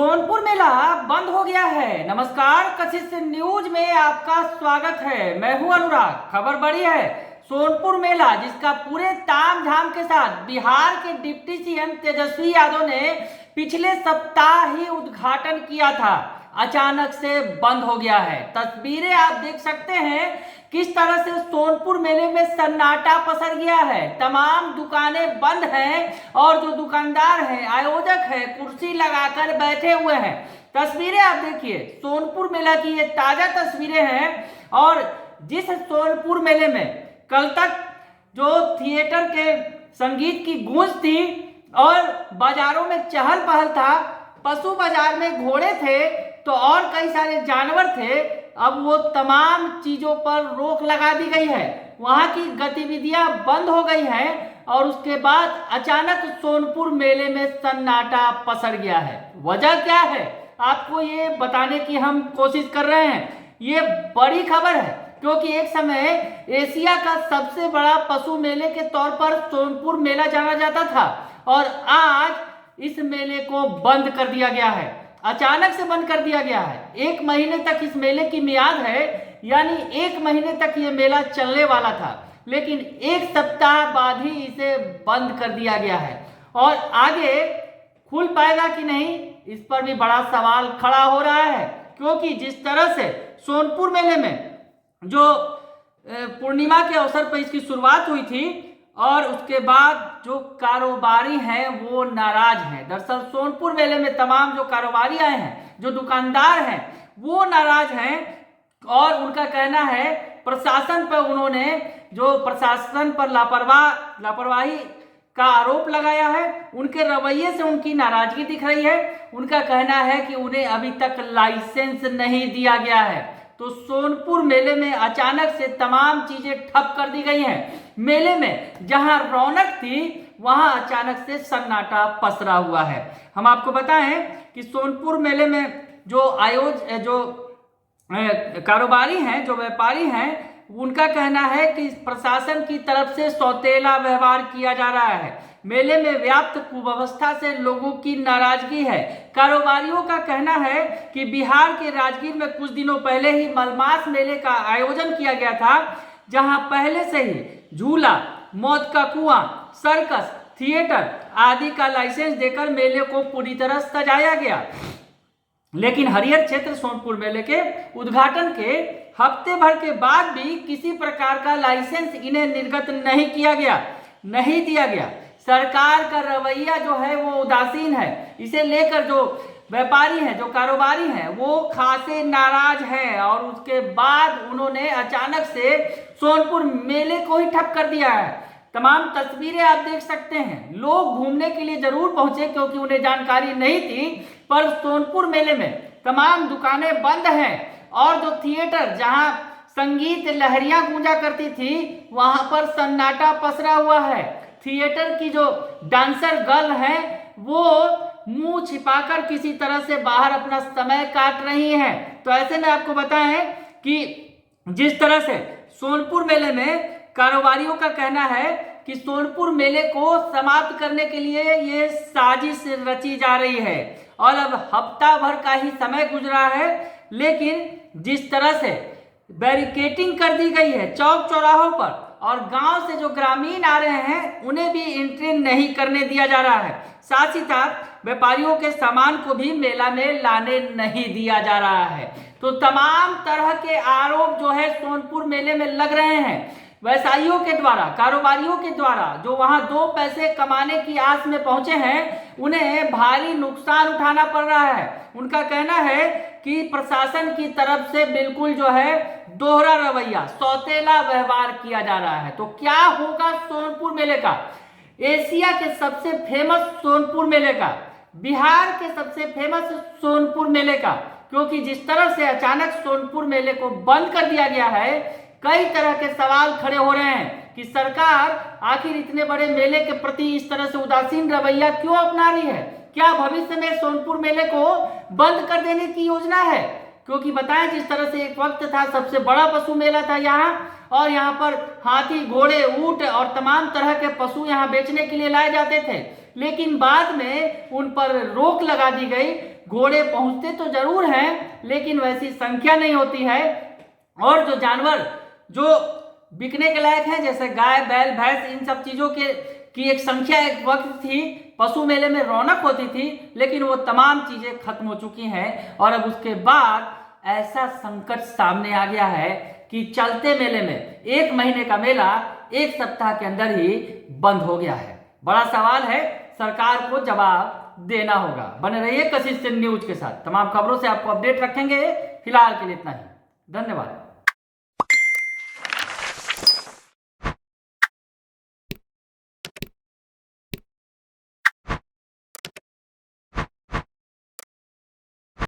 सोनपुर मेला बंद हो गया है। नमस्कार, कशिश न्यूज में आपका स्वागत है। मैं हूं अनुराग। खबर बड़ी है, सोनपुर मेला जिसका पूरे ताम झाम के साथ बिहार के डिप्टी सीएम तेजस्वी यादव ने पिछले सप्ताह ही उद्घाटन किया था, अचानक से बंद हो गया है। तस्वीरें आप देख सकते हैं किस तरह से सोनपुर मेले में सन्नाटा पसर गया है। तमाम दुकानें बंद हैं और जो दुकानदार हैं, आयोजक हैं, कुर्सी लगाकर बैठे हुए हैं। तस्वीरें आप देखिए, सोनपुर मेला की ये ताजा तस्वीरें हैं। और जिस सोनपुर मेले में कल तक जो थिएटर के संगीत की गूंज थी और बाजारों में चहल पहल था, पशु बाजार में घोड़े थे तो और कई सारे जानवर थे, अब वो तमाम चीजों पर रोक लगा दी गई है। वहां की गतिविधियां बंद हो गई हैं और उसके बाद अचानक सोनपुर मेले में सन्नाटा पसर गया है। वजह क्या है, आपको ये बताने की हम कोशिश कर रहे हैं। ये बड़ी खबर है क्योंकि एक समय एशिया का सबसे बड़ा पशु मेले के तौर पर सोनपुर मेला जाना जाता था और आज इस मेले को बंद कर दिया गया है। अचानक से बंद कर दिया गया है। 1 महीने तक इस मेले की मियाद है, यानी 1 महीने तक ये मेला चलने वाला था, लेकिन 1 सप्ताह बाद ही इसे बंद कर दिया गया है। और आगे खुल पाएगा कि नहीं, इस पर भी बड़ा सवाल खड़ा हो रहा है। क्योंकि जिस तरह से सोनपुर मेले में जो पूर्णिमा के अवसर पर इसकी शुरुआत हुई थी और उसके बाद जो कारोबारी हैं वो नाराज हैं। दरअसल सोनपुर मेले में तमाम जो कारोबारी आए हैं, जो दुकानदार हैं, वो नाराज हैं और उनका कहना है प्रशासन पर, उन्होंने जो प्रशासन पर लापरवाही का आरोप लगाया है, उनके रवैये से उनकी नाराजगी दिख रही है। उनका कहना है कि उन्हें अभी तक लाइसेंस नहीं दिया गया है। तो सोनपुर मेले में अचानक से तमाम चीजें ठप कर दी गई हैं। मेले में जहां रौनक थी वहां अचानक से सन्नाटा पसरा हुआ है। हम आपको बताएं कि सोनपुर मेले में जो कारोबारी हैं, जो व्यापारी हैं, उनका कहना है कि प्रशासन की तरफ से सौतेला व्यवहार किया जा रहा है। मेले में व्याप्त कुव्यवस्था से लोगों की नाराजगी है। कारोबारियों का कहना है कि बिहार के राजगीर में कुछ दिनों पहले ही मलमास मेले का आयोजन किया गया था, जहां पहले से ही झूला, मौत का कुआं, सर्कस, थिएटर आदि का लाइसेंस देकर मेले को पूरी तरह सजाया गया। लेकिन हरियर क्षेत्र सोनपुर मेले के उद्घाटन के हफ्ते भर के बाद भी किसी प्रकार का लाइसेंस इन्हें निर्गत नहीं किया गया, नहीं दिया गया। सरकार का रवैया जो है वो उदासीन है। इसे लेकर जो व्यापारी हैं, जो कारोबारी हैं, वो खासे नाराज हैं और उसके बाद उन्होंने अचानक से सोनपुर मेले को ही ठप कर दिया है। तमाम तस्वीरें आप देख सकते हैं। लोग घूमने के लिए जरूर पहुंचे क्योंकि उन्हें जानकारी नहीं थी, पर सोनपुर मेले में तमाम दुकानें बंद हैं और जो थिएटर जहां संगीत लहरियां गूंजा करती थी वहां पर सन्नाटा पसरा हुआ है। थिएटर की जो डांसर गर्ल हैं वो मुंह छिपाकर किसी तरह से बाहर अपना समय काट रही हैं। तो ऐसे में आपको बताएं कि जिस तरह से सोनपुर मेले में कारोबारियों का कहना है कि सोनपुर मेले को समाप्त करने के लिए ये साजिश रची जा रही है और अब हफ्ता भर का ही समय गुजरा है, लेकिन जिस तरह से बैरिकेटिंग कर दी गई है चौक चौराहों पर और गांव से जो ग्रामीण आ रहे हैं उन्हें भी एंट्री नहीं करने दिया जा रहा है। साथ ही साथ व्यापारियों के सामान को भी मेला में लाने नहीं दिया जा रहा है। तो तमाम तरह के आरोप जो है सोनपुर मेले में लग रहे हैं व्यवसायियों के द्वारा, कारोबारियों के द्वारा, जो वहां 2 पैसे कमाने की आस में पहुंचे हैं, उन्हें भारी नुकसान उठाना पड़ रहा है। उनका कहना है कि प्रशासन की तरफ से बिल्कुल जो है दोहरा रवैया, सौतेला व्यवहार किया जा रहा है। तो क्या होगा सोनपुर मेले का, एशिया के सबसे फेमस सोनपुर मेले का, बिहार के सबसे फेमस सोनपुर मेले का? क्योंकि जिस तरह से अचानक सोनपुर मेले को बंद कर दिया गया है, कई तरह के सवाल खड़े हो रहे हैं कि सरकार आखिर इतने बड़े मेले के प्रति इस तरह से उदासीन रवैया क्यों अपना रही है। क्या भविष्य में सोनपुर मेले को बंद कर देने की योजना है? क्योंकि बताएं जिस तरह से एक वक्त था सबसे बड़ा पशु मेला था यहाँ, और यहाँ पर हाथी, घोड़े, ऊंट और तमाम तरह के पशु यहाँ बेचने के लिए लाए जाते थे। लेकिन बाद में उन पर रोक लगा दी गई। घोड़े पहुंचते तो जरूर हैं, लेकिन वैसी संख्या नहीं होती है। और जो जानवर जो बिकने के लायक हैं, जैसे गाय, बैल, भैंस, इन सब चीजों की एक संख्या एक वक्त थी, पशु मेले में रौनक होती थी, लेकिन वो तमाम चीजें खत्म हो चुकी हैं। और अब उसके बाद ऐसा संकट सामने आ गया है कि चलते मेले में 1 महीने का मेला 1 सप्ताह के अंदर ही बंद हो गया है। बड़ा सवाल है, सरकार को जवाब देना होगा। बने रहिए कशिश न्यूज के साथ, तमाम खबरों से आपको अपडेट रखेंगे। फिलहाल के लिए इतना ही, धन्यवाद।